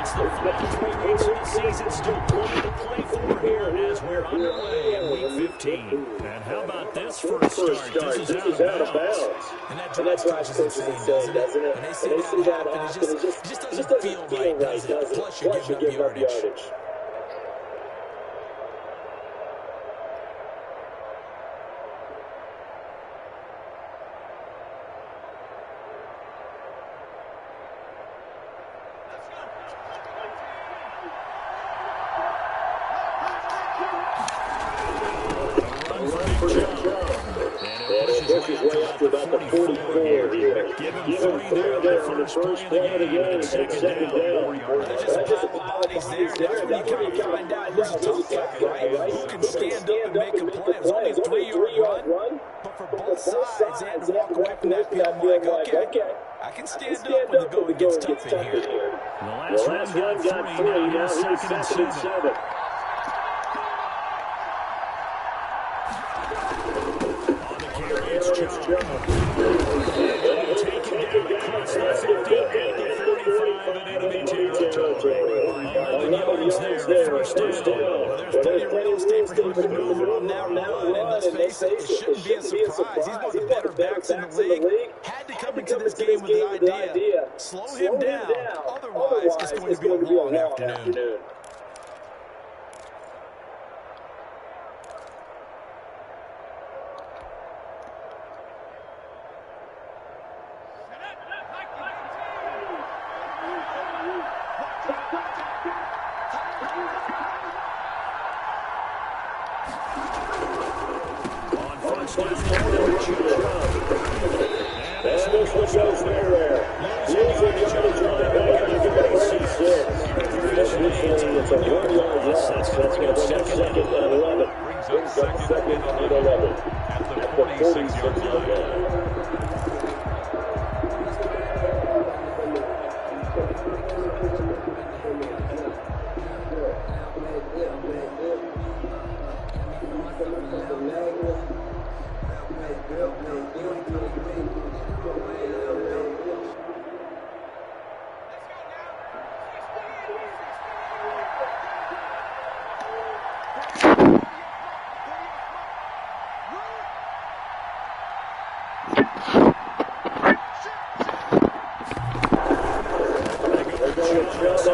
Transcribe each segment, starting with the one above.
It's the final 3 weeks of the season, still plenty to play for here as we're underway in Week 15. And how about this for a start? This is out of bounds. And that drives coaches insane, doesn't it? When they see that happen, it just doesn't feel right, does it? Plus, you're giving up yardage. About the 44 here. Give him 3 there on the first play of the game. And second down. There's just a pile of bodies there. That's when you kind of find out who's a tough guy, right? Who can stand up and make a play. It was only a 3-yard run. But for both sides, they had to walk away from that field. I'm like, okay, I can stand up when the going gets tough in here. The last run got 3. Now here's second and 7. It's John. Taken down the close to 50 at the 45 in enemy territory. 11 yards there, first down. Well, there's plenty of real estate for him to maneuver on that run, and let's face it, it shouldn't be a surprise. He's one of the better backs in the league. Had to come into this game with the idea, slow him down, otherwise it's going to be a long afternoon.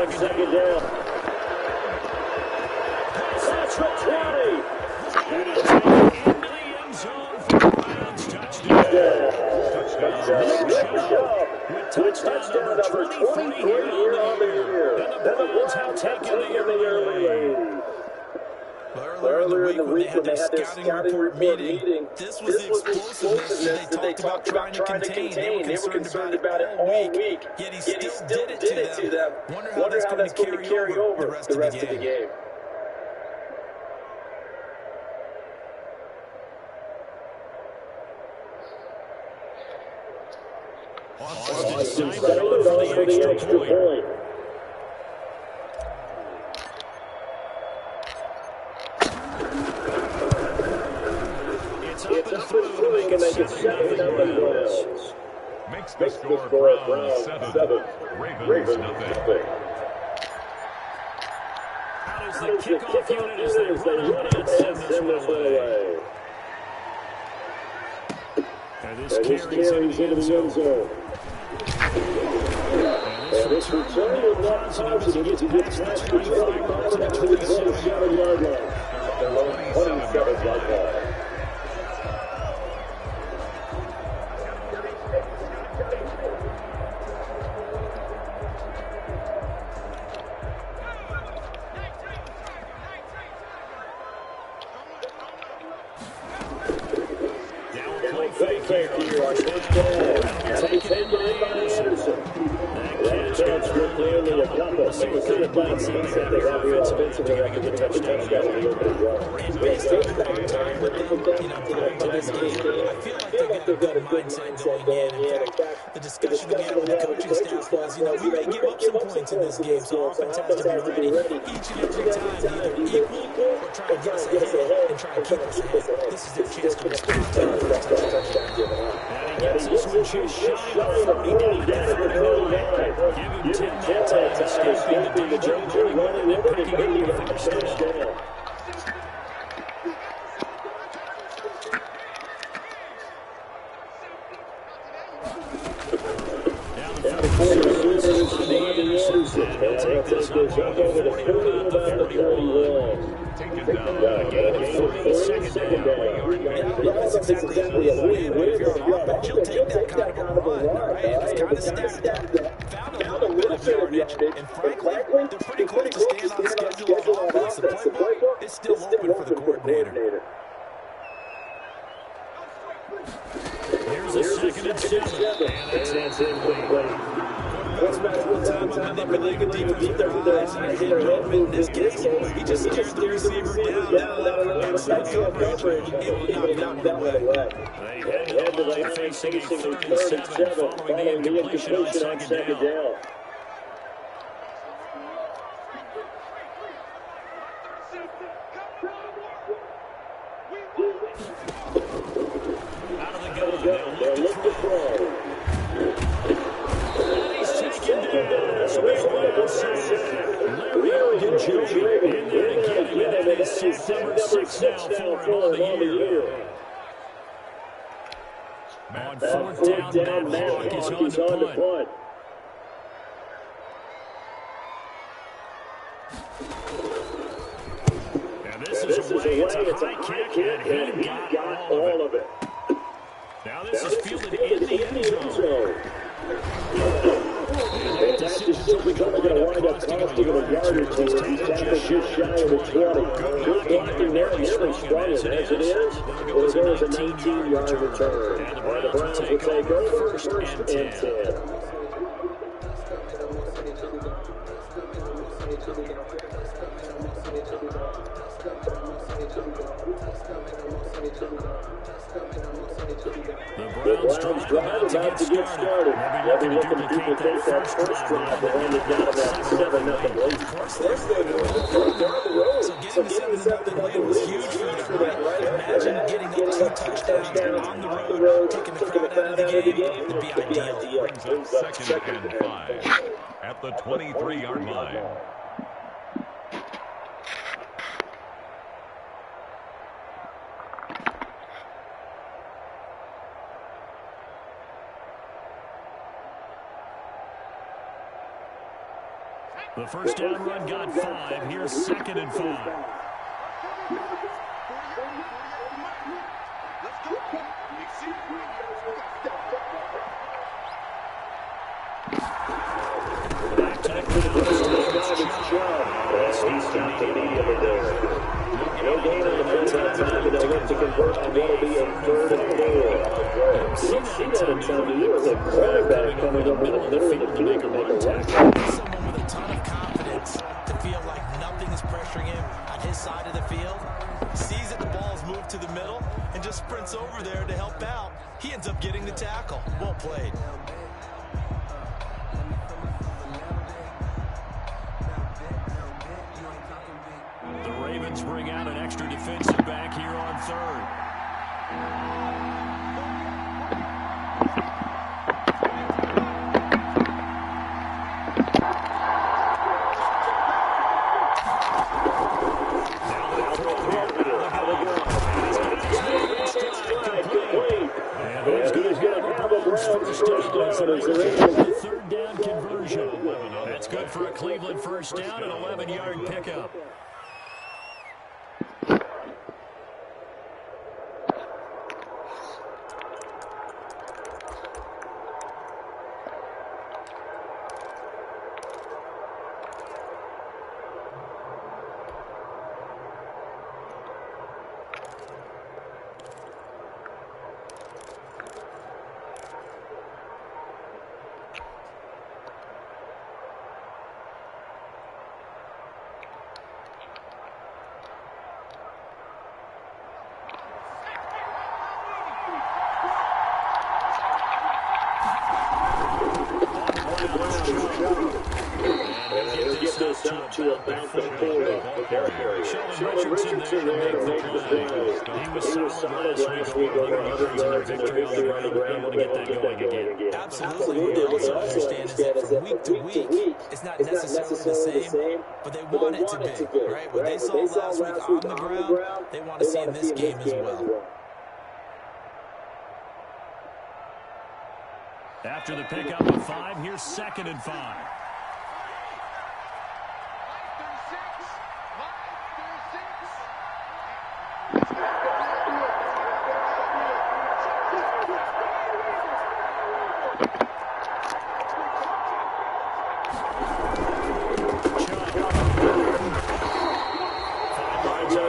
Second down. That's the 20. And it's into the end zone for Browns touchdown. Touchdown number 23 here on the year. And the Browns have taken the early lead. Earlier in the week when they had their scouting report meeting, this was the explosiveness that they talked about trying to contain. They were concerned about it all week, yet he still did it to them. Wonder how that's going to carry over the rest of the game. Austin Seibert for the extra point. It's up and through to make it 7-0 Browns. Makes the score Browns 7, Ravens nothing. How does the kickoff unit as they run out and send this one away? And this carries into the end zone. And this return will not positive as he gets past the 25 miles to the 27-yard line. The 27-yard line. Fake here on first down. Taken by Anderson. That catch comes nearly a couple. See what kind of bites they have their offensive to get a touchdown. Based on the time that they put into this game, I feel like they've got a good mindset going in. In fact, the discussion we had with the coaching staff was, we may give up some points in this game, so our offense has to be ready each and every time, either equal or try to get us ahead and try to keep us ahead. This is their chance to respond to the touchdown given up. And he gets this one just shy of 40 down at the 39. Give him 10 that time, escaping the He'll take this up over the 40 to about the 41. Taken down. Gain of 5, second down. Yeah, that's exactly a win. But if you're on offense, you'll take that kind of a run, right? It's kind of stacked up. Found a little bit of yardage, and frankly, they're pretty close to staying on schedule on offense. The playbook is still open for the coordinator. Here's a second and 7. And that's incomplete. Quarterbacks one time of manipulating the defense with their eyes and their head movement. In this case, he just stared the receiver down, excellent coverage, able to knock that one away. They head to the line facing a 3rd and 7 following the incompletion on second down. Out of the gun, they'll look to throw. So there's one sack. Larry Ogunjobi in there to get him. And that is sack number 6 now for him on the year. On 4th down, Matt Hawk is on to punt. Now this is a way, it's a high kick, and he got all of it. Now this is fielded in the end zone. And that decision's only going to wind up costing him a yard or two. He's tackled just shy of the 20. Good blocking there, nearly sprung as it is. Well, there was a 19-yard return. And the Browns will take over 1st and 10. The Browns drive about to get started. They'll be looking to duplicate that first drive that landed down that 7-0 lead. Of course, they're on the road. So getting the 7-0 lead was huge for them, right? Imagine getting up 2 touchdowns on the road, taking the crowd out of the game. Would be ideal. Brings up 2nd and 5 at the 23-yard line. The first down run got 5. Here's 2nd and 5. Back to the stopped immediately there. No gain on the first time, but they'll look to convert, and that'll be a 3rd and 4. You don't see that in some of you as a quarterback coming up in the middle of the field to make a tackle. Ton of confidence to feel like nothing is pressuring him on his side of the field. Sees that the ball's moved to the middle and just sprints over there to help out. He ends up getting the tackle. Well played. The Ravens bring out an extra defensive back here on 3rd. The 3rd down conversion. That's good for a Cleveland first down, an 11-yard pickup. To about the 40. Sheldon Richardson there to make the play. He was solid last week over 100 yards in their victory on the ground. Want to get that going again. Absolutely. What they also understand is that from week to week, it's not necessarily the same, but they want it to be. Right? What they saw last week on the ground, they want to see in this game as well. After the pickup of 5, here's 2nd and 5.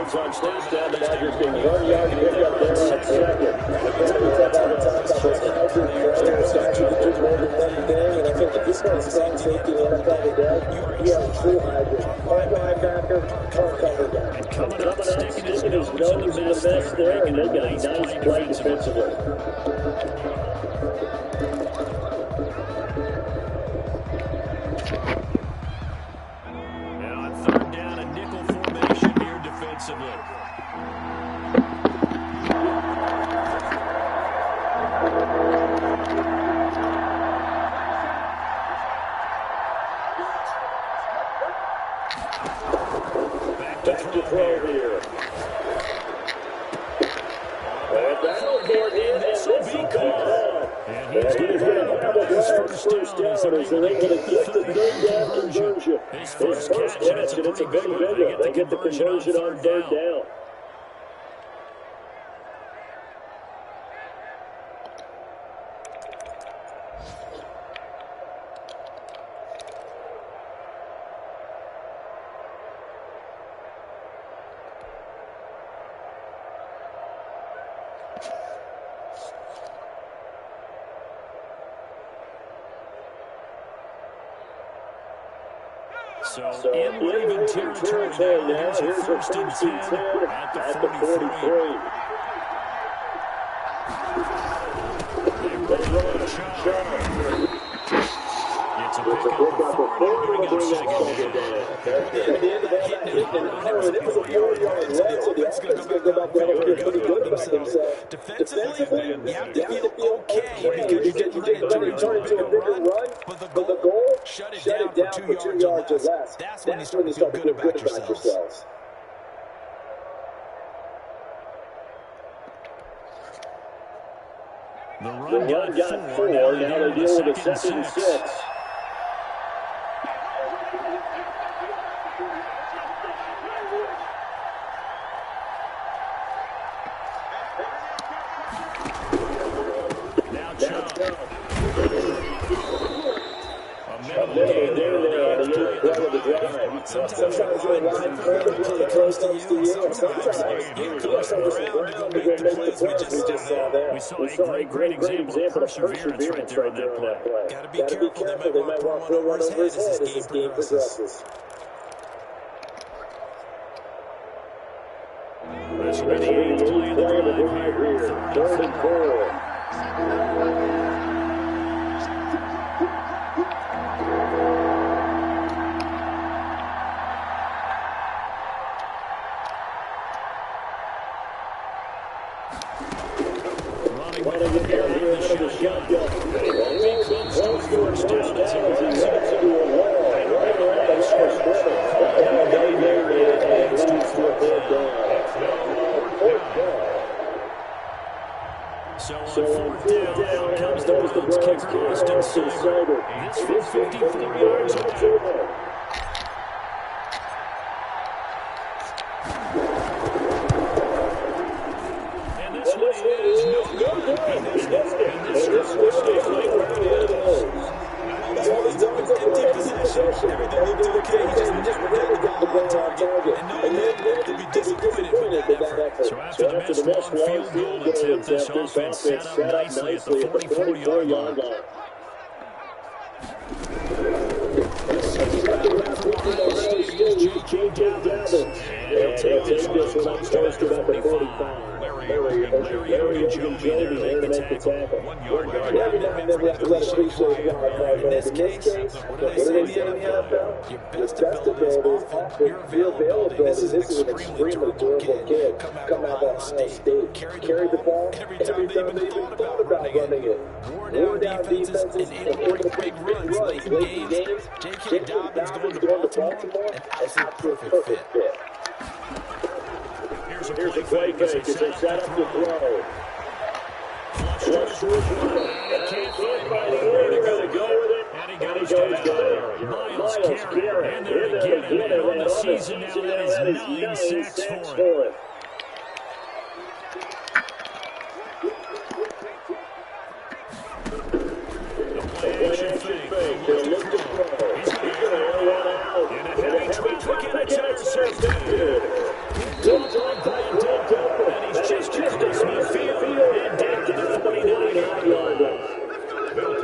Touchdown, the Dodgers getting 1 yard pickup there on 2nd. And I think at this point, strong safety in the NFL today, you are a true hybrid. Hard linebacker, hard cover guy. And coming up, sticking his nose in the mess there and making a nice play defensively. Now on 3rd down, a nickel formation here defensively. Back to throw here. And this will be caught. And he's going to have his first down as they're able to get the 3rd down conversion. His first catch, and it's a pretty big one. They get the conversion on 3rd down. So in Raven territory now, here's a 1st and 10 at the 43. It's a pickup of 4, going to bring up 2nd down. At the end of all that hitting and hollering, it was a 4-yard run, so the offense going to go back down and feel pretty good about themselves. Defensively, you have to feel okay because you didn't turn into a bigger run, but the goal, shut it down for 2 yards or less. That's when you start to feel good about yourselves. The run got 4. Now they deal with a 2nd and 6. Sometimes you're line play close to you, and sometimes you do some ground to go make the plays we just saw there. We saw a great example of perseverance right there on that play. Got to be careful. They might want to run over his head as this game progresses. This will be the 8th play of the drive here. 3rd and 4. So on 4th down comes the Browns kicker, Austin Seibert. This from 54 yards away. And this one is no good. And this all he's done is empty possession. Everything looked okay. He just never got the ball on target. And then to be disappointed for that effort. So after the missed long field goal attempt, this offense set up nicely at the 44-yard line. They'll take this one close to about the 45. Larry Jones there to make the tackle. 1 yard. Every now and then we have to let it appreciate God. In this case, what do they say in the NFL? Your best ability is often your availability. This is an extremely durable kid. Come out of Ohio State. Carried the ball every time they even thought about running it. Wore down defenses and able to make big runs late in games. J.K. Dobbins going to Baltimore, an absolute perfect fit. Here's a play fake as they set up the throw. towards the front. And he can't find anywhere to go with it. And he goes down. Miles Garrett in there to get him. And on the season now, that is 9 sacks for him. The play-action fake. He's going to air one out. In a heavy traffic, and it's intercepted. And he's just across midfield and down to the 49-yard line.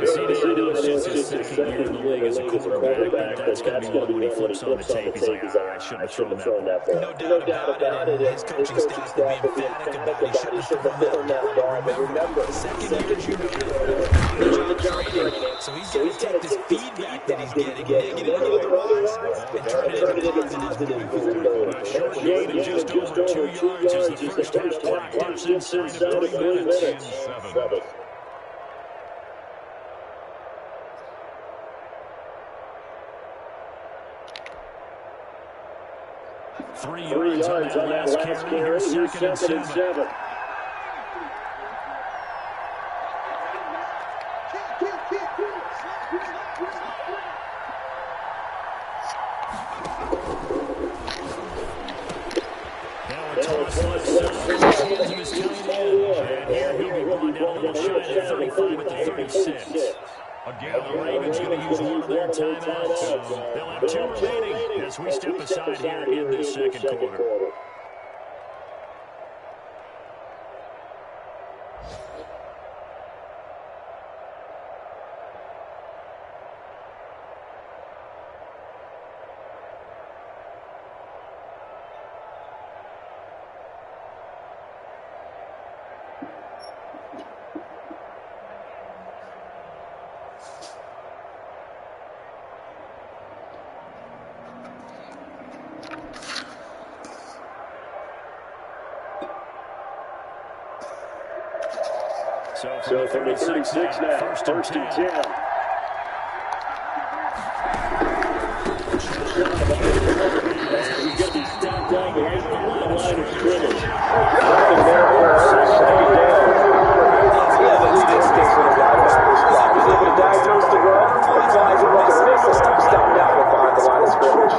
See, I know it's just his second year in the league as a quarterback, but that's going to be one when he flips on the tape. He's like, I shouldn't have thrown that ball. No doubt about it. His coaching staff will be emphatic about it. He shouldn't have thrown that ball. But remember, second year junior, the job training. So he's going to take this feedback that he's getting, negative or otherwise, and turn it into positive. Short gain of just over 2 yards as the first half clock dips inside of 3 minutes. 7. 3 yards on that last carry. Here's second and 7. Now a toss left side. Hands of his tight end. And here he'll be brought down a little shy of 35 at the 36. Again, the Ravens going to use one of their timeouts. They'll have 2 remaining as we step aside here in this second quarter. So from the 36 now, first and 10. He's going to be stopped down right at the line of scrimmage. Nothing there for us. Second down. He's able to diagnose the run, advise him what the next step down behind the line of scrimmage.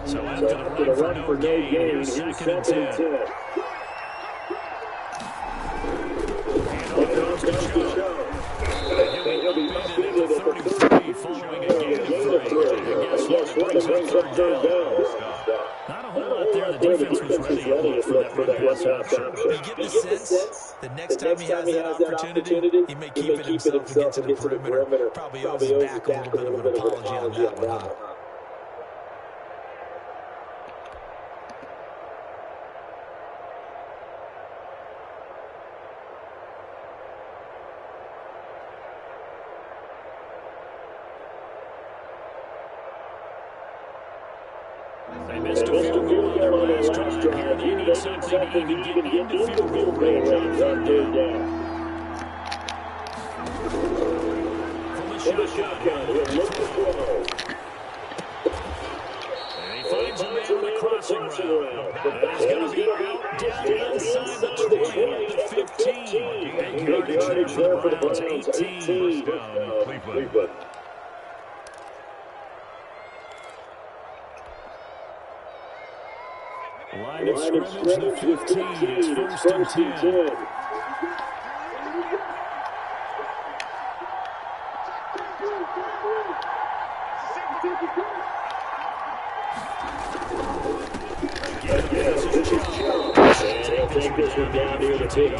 So after the run for no gain, here's second and 10. And off goes the show. He'll be beaten at the 33 following a gain of 3. And guess what? It brings up third down. Not a whole lot there. The defense was ready to look for that pass option. You get the sense that next time he has that opportunity, he may keep it himself and get to the perimeter. Probably owes his back a little bit of an apology on that one. They missed a field goal on their last drive. Here they need something to even get into field goal range on third down. From the shotgun, he'll look to throw. And he finds a man on the crossing route. And he's going to be out down inside the 20 at the 15. Big yardage there for the Browns, 18. Cleveland. Line of scrimmage, the 15. It's first and 10. take this one down near the 15.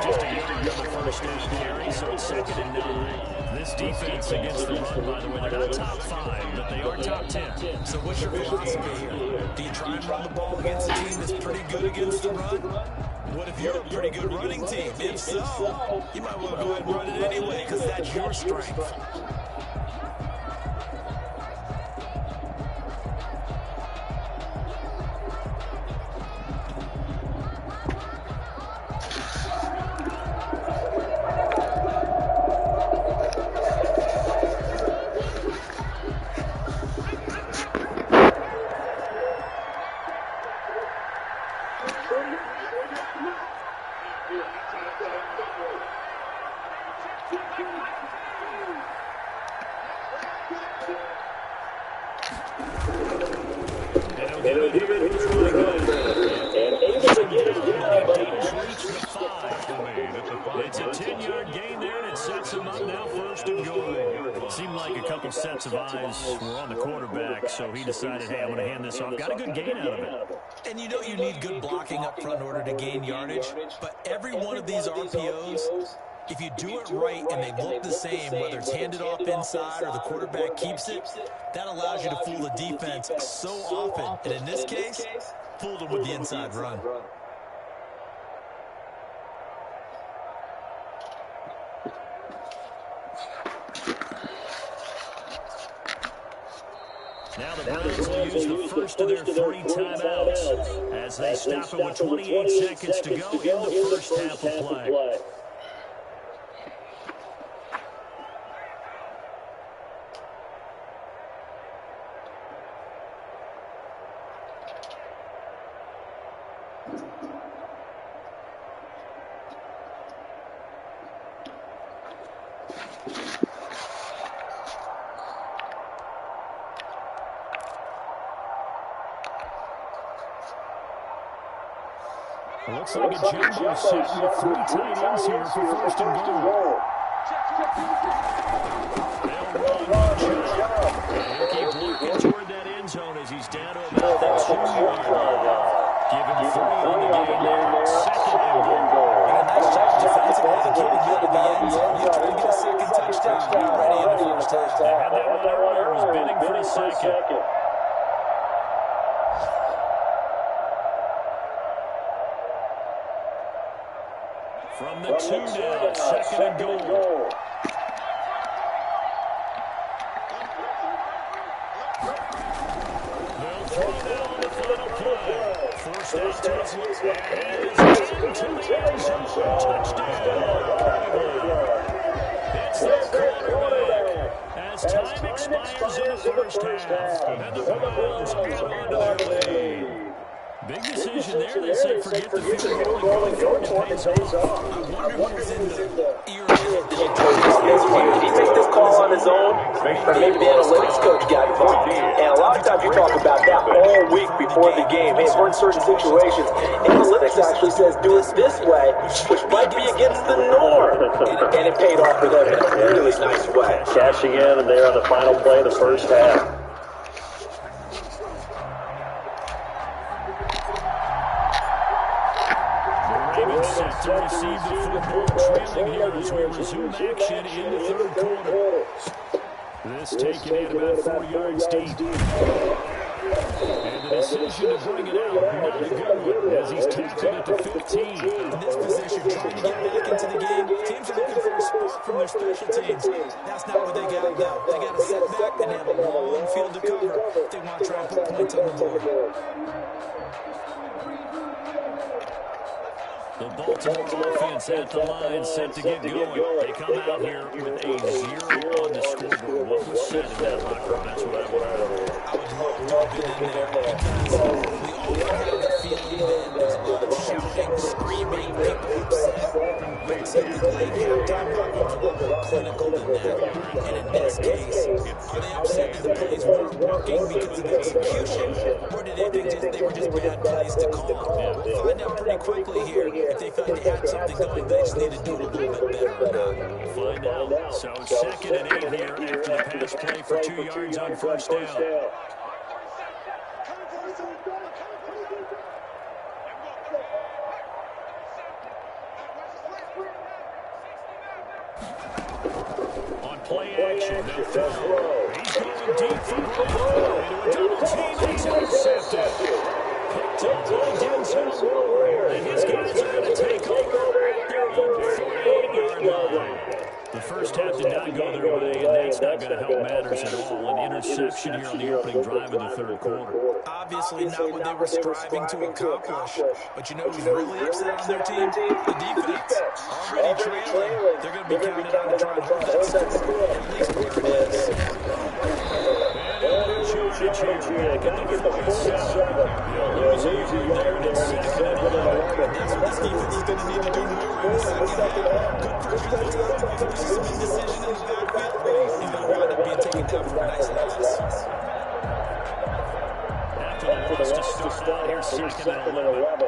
Just a yard on the first down carry, so it's 2nd and 9. This defense against the run, by the way, they're not top 5, but they are top 10. So what's your philosophy here? Do you try and run the ball against a team that's pretty good against the run? What if you're a pretty good running team? If so, you might want to go ahead and run it anyway because that's your strength. It's a 10-yard gain there, and it sets him up now 1st and goal. Seemed like a couple sets of eyes were on the quarterback, so he decided, hey, I'm going to hand this off. Got a good gain out of it. And you know you need good blocking up front in order to gain yardage, but every one of these RPOs, if you do it right and they look the same, whether it's handed off inside or the quarterback keeps it, that allows you to fool the defense so often. And in this case, fooled them with the inside run. Now the Browns will use the first of their 3 timeouts as they stop it with 28 seconds to go in the first half of play. It looks like a jumbo set with 3 tight ends here for 1st and goal. They'll run. He'll keep looking toward that end zone as he's down to about the 2-yard line. Give him 3 on the game there. 2nd and goal. And a nice job defensively to keep it out of the end zone. You try to get a second touchdown. Be ready in the first half. They had that one earlier. It was bidding for the second. From the 2 now, 2nd and goal. They'll throw that on the final play. Forced out to his left, and it's into the end zone. Touchdown. It's their quarterback as time expires in the first half. And the Browns get onto their lead. Big decision there. They say forget the field goal and going for it. It pays off. I wonder what was in the ear of Did he make this call on his own? Or maybe the analytics coach got involved? And a lot of times you talk about that all week before the game. Hey, we're in certain situations. Analytics actually says do it this way, which might be against the norm. And it paid off for them in a really nice way. Cashing in, and they're on the final play of the first half. Set to receive the football, trailing here as we resume action in the 3rd quarter. This taken in about 4 yards deep. And the decision to bring it out, not a good one, as he's tackling at the 15. in this position, trying to get back into the game. Teams are looking for a spot from their special teams. That's not what they got now. They got a setback and they have a long field to cover. They want to try and put points on the board. The Baltimore offense at the line, set to get going. They come out here with a 0 on the scoreboard. What was said in that locker room? That's what I want to know. I would love to have been in there because we all have the feeling that there's a lot of shouting, screaming, people upset. But typically, halftime buckles are a little more clinical than that. And in this case, are they upset that the plays weren't working because of execution, or did they think they were just bad plays to call? We'll find out pretty quickly here. If they felt they had something going, they just need to do it a little bit better or not. We'll find out. So 2nd and 8 here after the pass play for 2 yards on first down. On play action, they'll throw. He's going deep for Brown. Into a double team, and he's intercepted. Picked up by Denzel Ward. And his guys are going to take over at their own 48-yard line. The first half did not go their way, and that's not going to help matters at all. An interception here on the opening drive of the third quarter. Obviously not what they were striving to accomplish. But you know who's really upset on their team? The defense. Already trailing. They're going to be counted on to try to hold that score at least where it is. Back at the 47. They'll lose a yard there, and it's second and 11. That's what this defense is going to need to do more in the second half. Good pressure at the top, forces some indecision in the backfield, and they'll wind up being taken down for a nice loss. After the loss to start, here's second and 11.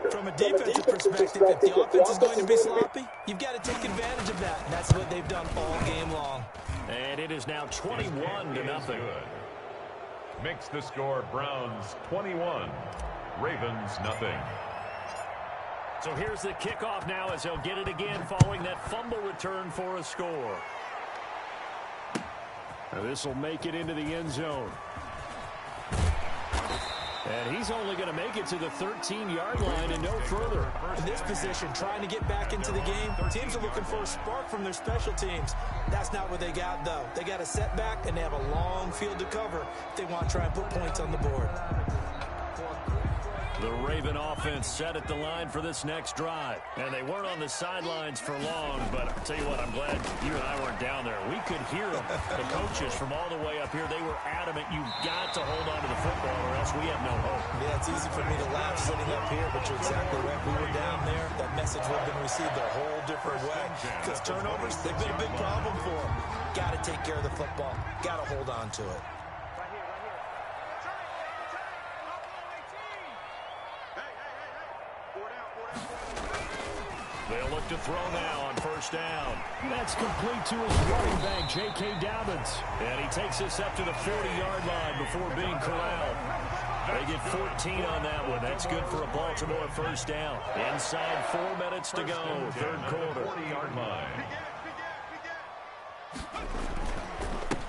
From a defensive perspective, if the offense is going to be sloppy, you've got to take advantage of that. And that's what they've done all game long. And it is now 21-0. Makes the score Browns 21, Ravens nothing. So here's the kickoff now as they'll get it again following that fumble return for a score. Now this will make it into the end zone. And he's only going to make it to the 13-yard line and no further. In this position, trying to get back into the game, teams are looking for a spark from their special teams. That's not what they got, though. They got a setback, and they have a long field to cover if they want to try and put points on the board. The Raven offense set at the line for this next drive. And they weren't on the sidelines for long, but I'll tell you what, I'm glad you and I weren't down there. We could hear them, the coaches from all the way up here. They were adamant, you've got to hold on to the football or else we have no hope. Yeah, it's easy for me to laugh sitting up here, but you're exactly right. We were down there. That message would have been received a whole different way. Because turnovers, they've been a big problem for them. Got to take care of the football. Got to hold on to it. They'll look to throw now on first down. That's complete to his running back, J.K. Dobbins. And he takes us up to the 40-yard line before being corralled. They get 14 on that one. That's good for a Baltimore first down. Inside 4 minutes to go, third quarter. 40-yard line.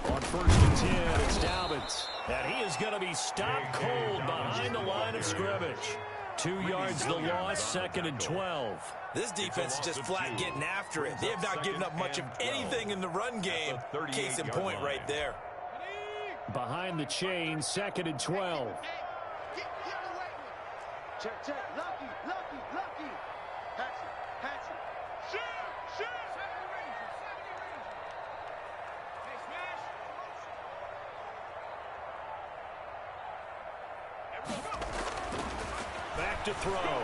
On first and 10, it's Dobbins. And he is going to be stopped cold behind the line of scrimmage. 2 yards the loss, second and 12. This defense is just flat getting after it. They have not given up much of anything in the run game. Case in point right there. Behind the chain, second and 12. Check. Lucky. Pass it. Shoot. Hey, smash. Back to throw.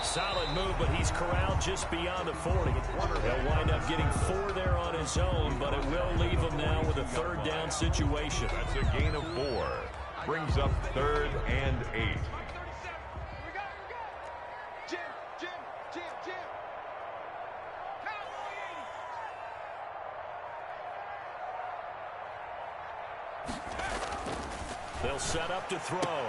Solid move, but he's corralled just beyond the 40. He'll wind up getting 4 there on his own, but it will leave him now with a third down situation. That's a gain of 4. Brings up 3rd and 8. Jim. He'll set up to throw.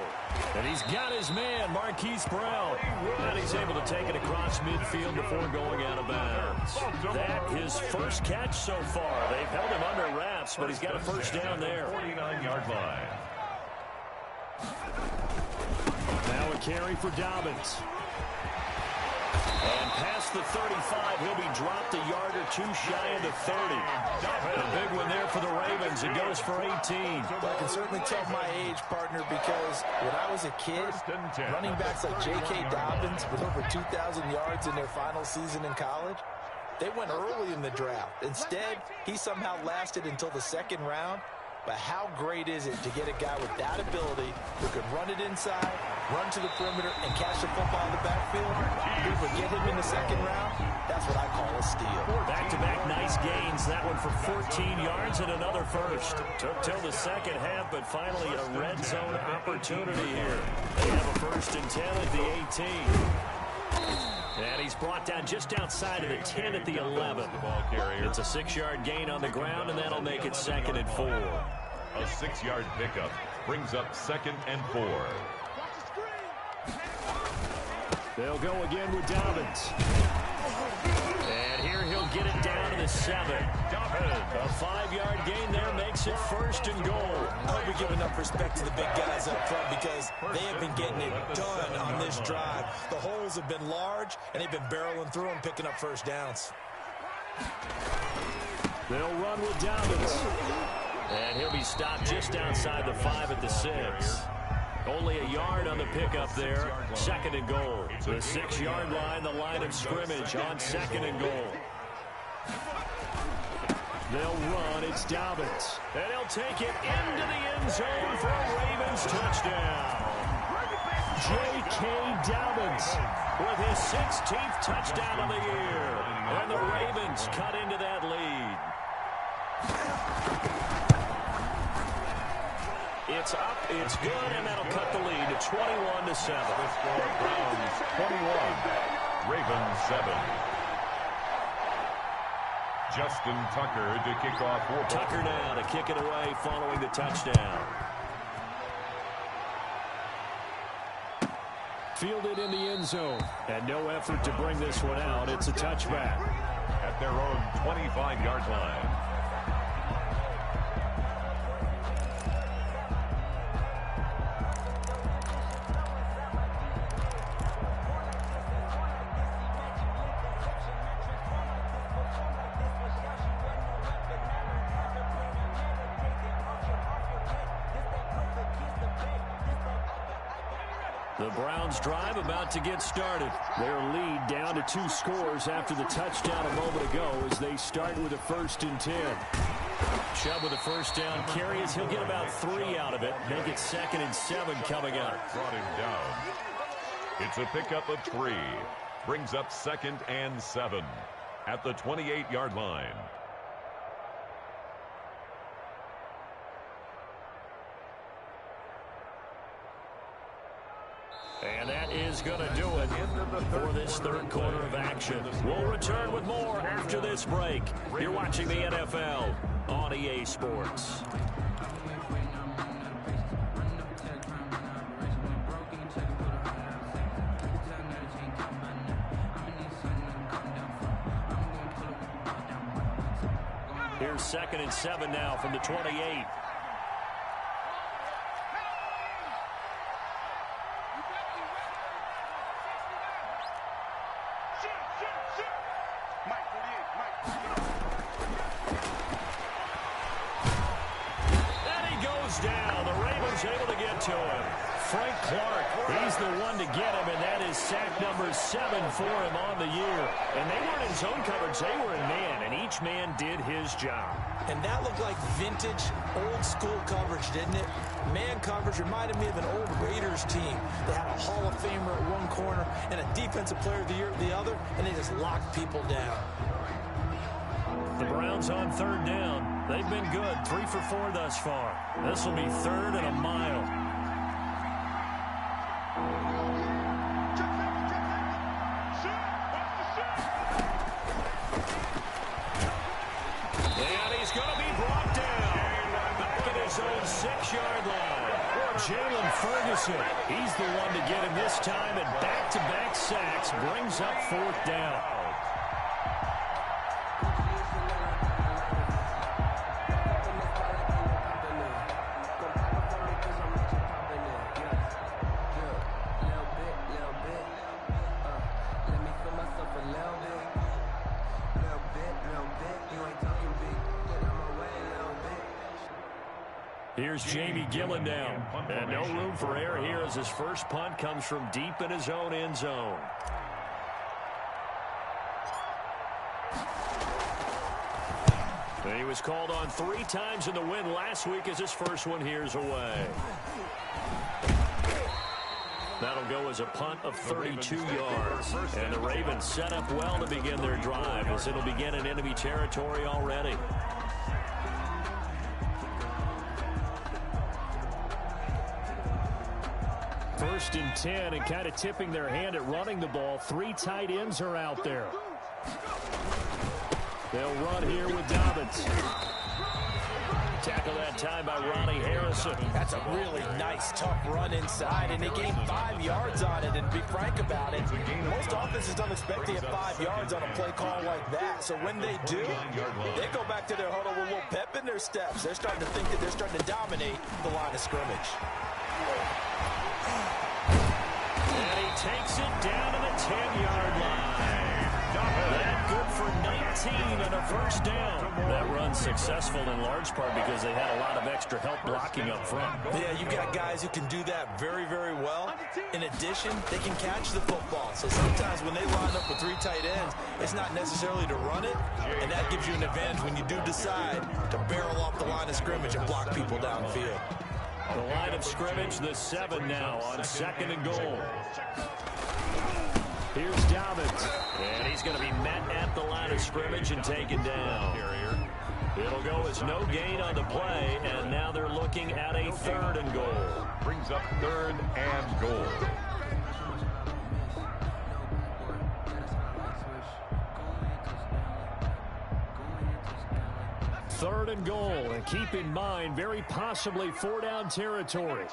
And he's got his man, Marquise Brown. And he's able to take it across midfield before going out of bounds. That his first catch so far. They've held him under wraps, but he's got a first down there. 49-yard line. Now a carry for Dobbins. And past the 35, he'll be dropped a yard or two shy of the 30. A big one there for the Ravens. It goes for 18. Well, I can certainly tell my age, partner, because when I was a kid, running backs like J.K. Dobbins with over 2,000 yards in their final season in college, they went early in the draft. Instead, he somehow lasted until the second round. But how great is it to get a guy with that ability who can run it inside, run to the perimeter, and catch the football in the backfield? People get him in the second round. That's what I call a steal. Back-to-back nice gains. That one for 14 yards and another first. Took till the second half, but finally a red zone opportunity here. They have a 1st and 10 at the 18. And he's brought down just outside of the 10 at the 11. It's a 6-yard gain on the ground, and that'll make it 2nd and 4. A 6-yard pickup brings up 2nd and 4. They'll go again with Dobbins. And here he'll get it down to the 7. A 5-yard gain there makes it 1st and goal. I hope we give enough respect to the big guys up front because they have been getting it done on this drive. The holes have been large, and they've been barreling through and picking up first downs. They'll run with Dobbins. And he'll be stopped just outside the 5 at the 6. Only a yard on the pickup there. 2nd and goal. The 6-yard line, the line of scrimmage on 2nd and goal. They'll run. It's Dobbins. And he'll take it into the end zone for a Ravens touchdown. J.K. Dobbins with his 16th touchdown of the year. And the Ravens cut into that lead. It's up, it's good, and that'll cut the lead to 21-7. Browns 21, Ravens 7. Justin Tucker to kick off. Tucker now to kick it away following the touchdown. Fielded in the end zone, and no effort to bring this one out. It's a touchback. At their own 25-yard line. The Browns drive about to get started. Their lead down to 2 scores after the touchdown a moment ago as they start with a 1st and 10. Chubb with a first down carry as he'll get about 3 out of it. Make it 2nd and 7 coming up. Brought him down. It's a pickup of 3. Brings up 2nd and 7 at the 28-yard line. And that is going to do it for this 3rd quarter of action. We'll return with more after this break. You're watching the NFL on EA Sports. Here's 2nd and 7 now from the 28. Down. The Ravens able to get to him. Frank Clark, he's the one to get him, and that is sack number 7 for him on the year. And they weren't in zone coverage, they were in man, and each man did his job. And that looked like vintage, old-school coverage, didn't it? Man coverage reminded me of an old Raiders team. They had a Hall of Famer at one corner and a Defensive Player of the Year at the other, and they just locked people down. The Browns on 3rd down. They've been good, 3 for 4 thus far. This will be 3rd and a mile. And he's going to be brought down back at his own 6-yard line. Jalen Ferguson, he's the one to get him this time, and back-to-back sacks brings up fourth down. Here's Jamie Gillen now. And no room for error here as his first punt comes from deep in his own end zone. And he was called on 3 times in the win last week as his first one here's away. That'll go as a punt of 32 yards. And the Ravens set up well to begin their drive as it'll begin in enemy territory already. First and 10, and kind of tipping their hand at running the ball. 3 tight ends are out there. They'll run here with Dobbins. Tackle that time by Ronnie Harrison. That's a really nice, tough run inside, and they gained 5 yards on it. And to be frank about it, most offenses don't expect to get 5 yards on a play call like that. So when they do, they go back to their huddle with a little pep in their steps. They're starting to think that they're starting to dominate the line of scrimmage. And he takes it down to the 10-yard line. That good for 19 and a first down. That run's successful in large part because they had a lot of extra help blocking up front. Yeah, you've got guys who can do that very, very well. In addition, they can catch the football. So sometimes when they line up with 3 tight ends, it's not necessarily to run it, and that gives you an advantage when you do decide to barrel off the line of scrimmage and block people downfield. The line of scrimmage, the 7 now on 2nd and goal. Here's Dobbins, and he's going to be met at the line of scrimmage and taken down. It'll go as no gain on the play, and now they're looking at a 3rd and goal. Brings up 3rd and goal. Third and goal, and keep in mind, very possibly 4-down territory.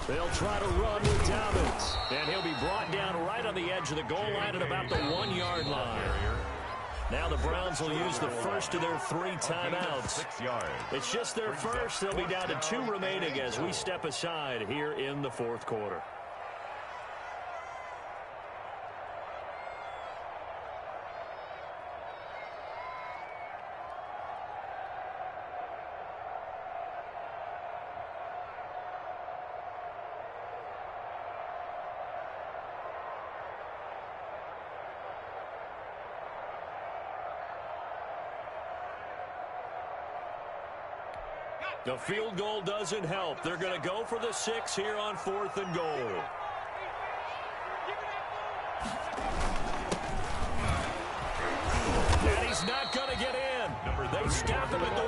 They'll try to run with Dobbins, and he'll be brought down right on the edge of the goal line at about the 1-yard line. Now the Browns will use the first of their 3 timeouts. 6 yards. It's just their first. They'll be down to 2 remaining as we step aside here in the 4th quarter. The field goal doesn't help. They're going to go for the 6 here on 4th and goal. And he's not going to get in. They stop him at the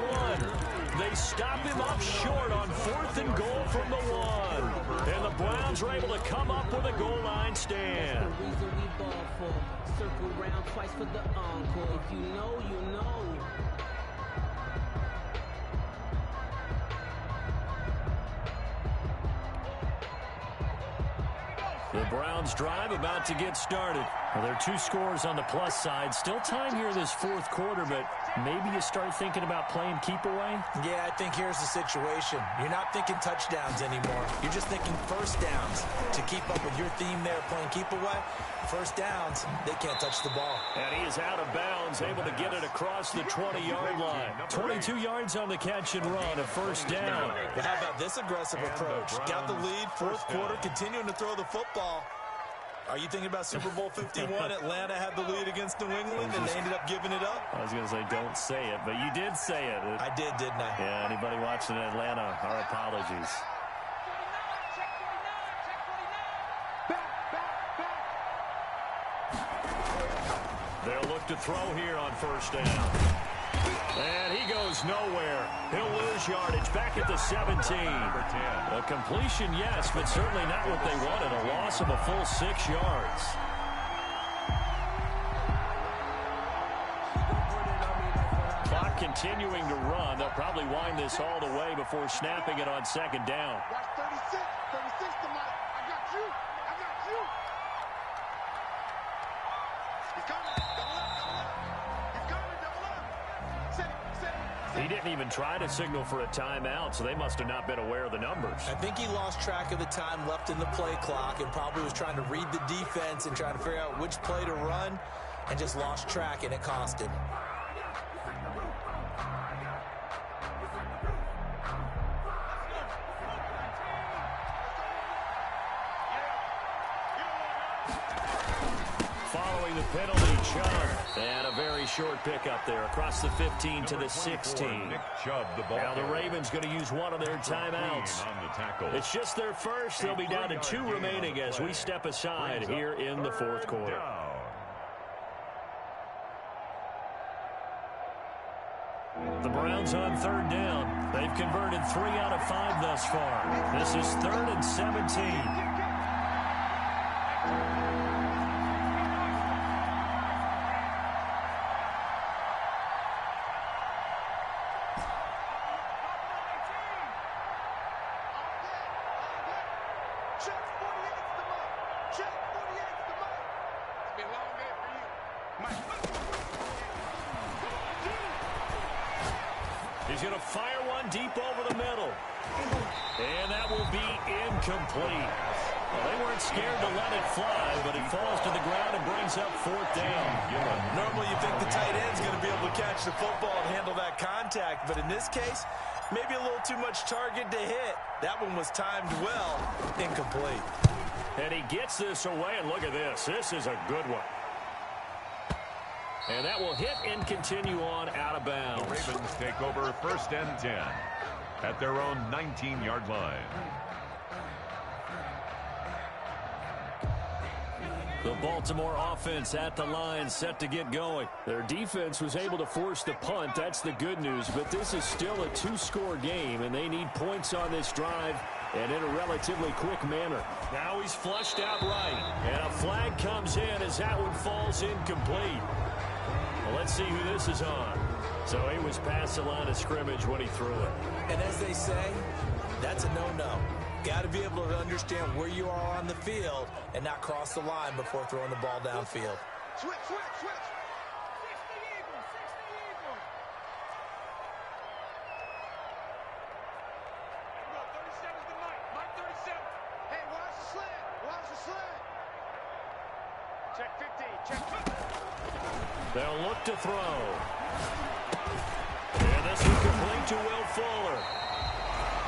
1. They stop him up short on 4th and goal from the 1. And the Browns are able to come up with a goal line stand. Circle round twice for the encore. If you know, you know. The Browns drive about to get started. Well, there are 2 scores on the plus side. Still time here this 4th quarter, but maybe you start thinking about playing keep away? Yeah, I think here's the situation. You're not thinking touchdowns anymore. You're just thinking first downs. To keep up with your theme there, playing keep away, first downs, they can't touch the ball. And he is out of bounds, able to get it across the 20-yard line. 22 yards on the catch and run, a first down. But how about this aggressive approach? Got the lead, 4th quarter, continuing to throw the football. Are you thinking about Super Bowl 51? Atlanta had the lead against New England, and they ended up giving it up? I was going to say, don't say it, but you did say it. I did, didn't I? Yeah, anybody watching in Atlanta, our apologies. They'll look to throw here on first down. And he goes nowhere. He'll lose yardage back at the 17. A completion, yes, but certainly not what they wanted. A loss of a full 6 yards. continuing to run. They'll probably wind this all the way before snapping it on second down. Watch 36. 36 to Mike. I got you. I got you. He's coming. Double up. Double up. He's coming. Double up. Set it. He didn't even try to signal for a timeout, so they must have not been aware of the numbers. I think he lost track of the time left in the play clock and probably was trying to read the defense and trying to figure out which play to run and just lost track, and it cost him. Following the penalty, Chubb. And a very short pickup there across the 15 to the 16. Nick Chubb, the ball Now the carrier. Ravens going to use one of their timeouts. On the tackle. It's just their first. They'll be down to 2 remaining as we step aside here in the fourth quarter. The Browns on third down. They've converted 3 out of 5 thus far. This is 3rd and 17. Check 48's the Mike. Check 48's the Mike. It's been a long day for you. Mike. He's going to fire one deep over the middle. And that will be incomplete. Well, they weren't scared to let it fly, but it falls to the ground and brings up 4th down. Normally you think the tight end's going to be able to catch the football and handle that contact, but in this case, maybe a little too much target to hit. That one was timed well, incomplete. And he gets this away, and look at this. This is a good one. And that will hit and continue on out of bounds. The Ravens take over 1st and 10 at their own 19-yard line. The Baltimore offense at the line, set to get going. Their defense was able to force the punt. That's the good news. But this is still a 2-score game, and they need points on this drive and in a relatively quick manner. Now he's flushed out right. And a flag comes in as that one falls incomplete. Well, let's see who this is on. So he was past the line of scrimmage when he threw it. And as they say, that's a no-no. Got to be able to understand where you are on the field and not cross the line before throwing the ball downfield. Switch. 60 Eagles. Go, 37's the Mike. Mike 37. Hey, watch the slant. Watch the slant. Check 15. Check 15. They'll look to throw. And this is complete to Will Fuller.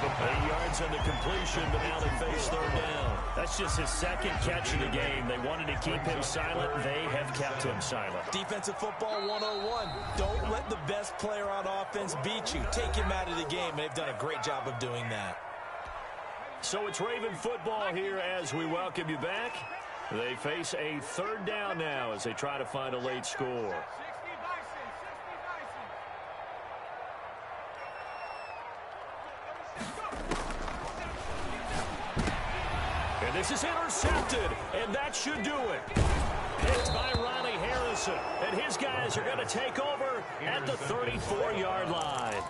8 yards on the completion, but now they face 3rd down. That's just his 2nd catch of the game. They wanted to keep him silent. They have kept him silent. Defensive football 101. Don't let the best player on offense beat you. Take him out of the game, and they've done a great job of doing that. So it's Raven football here as we welcome you back. They face a 3rd down now as they try to find a late score. And this is intercepted, and that should do it. Picked by Riley Harrison, and his guys are going to take over at the 34-yard line.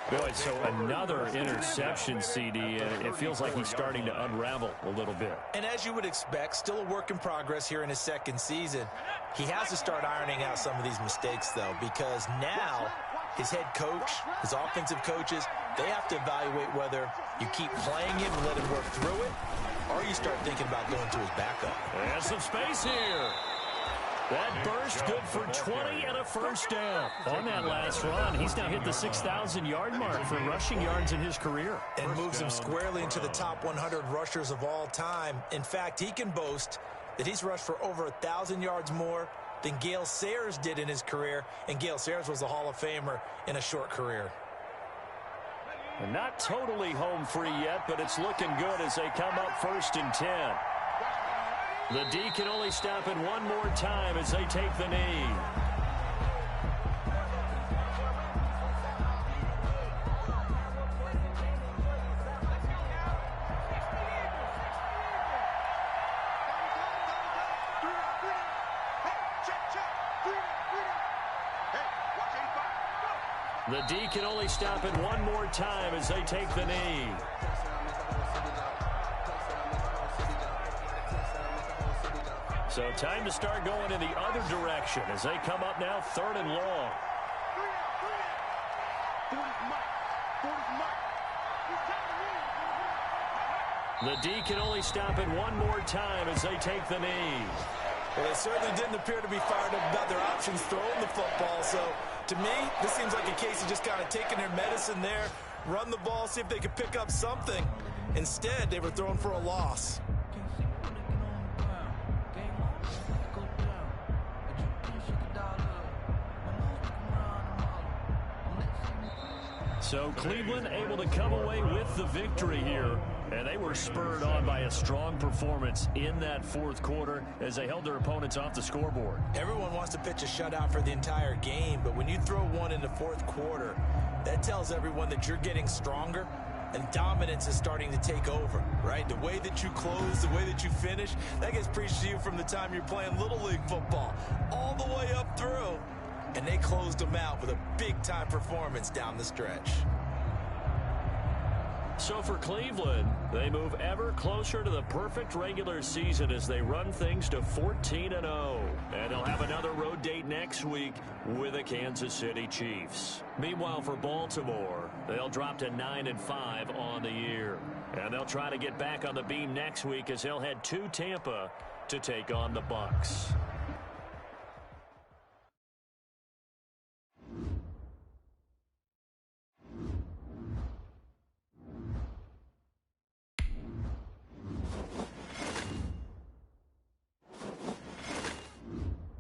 Boy, so another interception, CD, and it feels like he's starting to unravel a little bit. And as you would expect, still a work in progress here in his 2nd season. He has to start ironing out some of these mistakes, though, because now his head coach, his offensive coaches, they have to evaluate whether you keep playing him and let him work through it, or you start thinking about going to his backup. And some space here. That burst good for 20 and a 1st down. On that last run, he's now hit the 6,000-yard mark for rushing yards in his career. And moves him squarely into the top 100 rushers of all time. In fact, he can boast that he's rushed for over 1,000 yards more than Gale Sayers did in his career, and Gale Sayers was a Hall of Famer in a short career. And not totally home free yet, but it's looking good as they come up 1st and 10. The D can only stop it one more time as they take the knee. The D can only stop it one more time as they take the knee. So time to start going in the other direction as they come up now 3rd and long. The D can only stop it one more time as they take the knee. Well, they certainly didn't appear to be fired up about their options throwing the football. So, to me, this seems like a case of just kind of taking their medicine there, run the ball, see if they could pick up something. Instead, they were throwing for a loss. So Cleveland able to come away with the victory here, and they were spurred on by a strong performance in that 4th quarter as they held their opponents off the scoreboard. Everyone wants to pitch a shutout for the entire game, but when you throw one in the 4th quarter, that tells everyone that you're getting stronger and dominance is starting to take over, right? The way that you close, the way that you finish, that gets preached to you from the time you're playing Little League football all the way up through. And they closed them out with a big-time performance down the stretch. So for Cleveland, they move ever closer to the perfect regular season as they run things to 14-0. And they'll have another road date next week with the Kansas City Chiefs. Meanwhile, for Baltimore, they'll drop to 9-5 on the year. And they'll try to get back on the beam next week as they'll head to Tampa to take on the Bucs.